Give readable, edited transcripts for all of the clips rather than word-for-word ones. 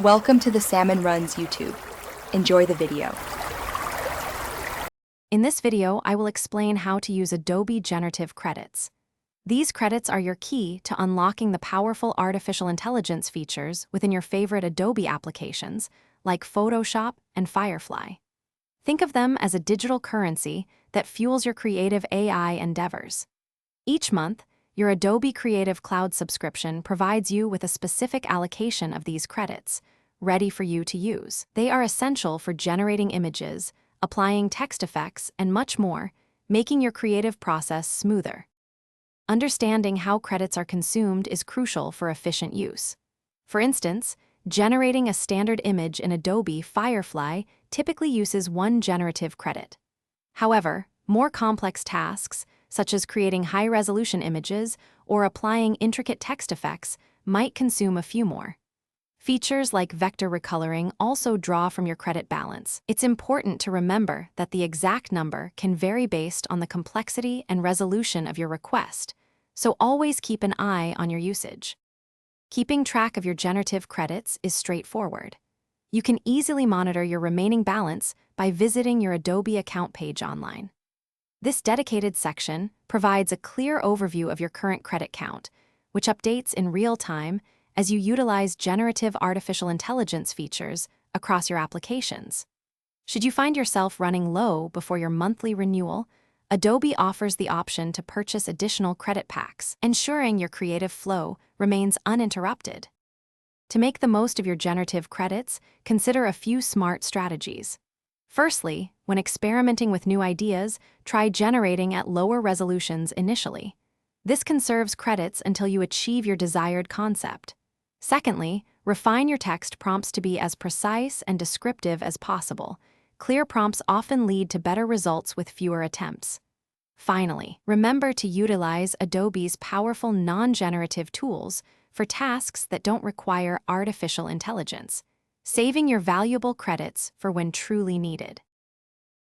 Welcome to the Salmon Runs YouTube. Enjoy the video. In this video, I will explain how to use Adobe Generative credits. These credits are your key to unlocking the powerful artificial intelligence features within your favorite Adobe applications, like Photoshop and Firefly. Think of them as a digital currency that fuels your creative AI endeavors. Each month, your Adobe Creative Cloud subscription provides you with a specific allocation of these credits, ready for you to use. They are essential for generating images, applying text effects, and much more, making your creative process smoother. Understanding how credits are consumed is crucial for efficient use. For instance, generating a standard image in Adobe Firefly typically uses one generative credit. However, more complex tasks, such as creating high-resolution images or applying intricate text effects, might consume a few more. Features like vector recoloring also draw from your credit balance. It's important to remember that the exact number can vary based on the complexity and resolution of your request, so always keep an eye on your usage. Keeping track of your generative credits is straightforward. You can easily monitor your remaining balance by visiting your Adobe account page online. This dedicated section provides a clear overview of your current credit count, which updates in real time as you utilize generative artificial intelligence features across your applications. Should you find yourself running low before your monthly renewal, Adobe offers the option to purchase additional credit packs, ensuring your creative flow remains uninterrupted. To make the most of your generative credits, consider a few smart strategies. Firstly, when experimenting with new ideas, try generating at lower resolutions initially. This conserves credits until you achieve your desired concept. Secondly, refine your text prompts to be as precise and descriptive as possible. Clear prompts often lead to better results with fewer attempts. Finally, remember to utilize Adobe's powerful non-generative tools for tasks that don't require artificial intelligence, saving your valuable credits for when truly needed.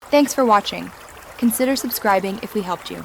Thanks for watching. Consider subscribing if we helped you.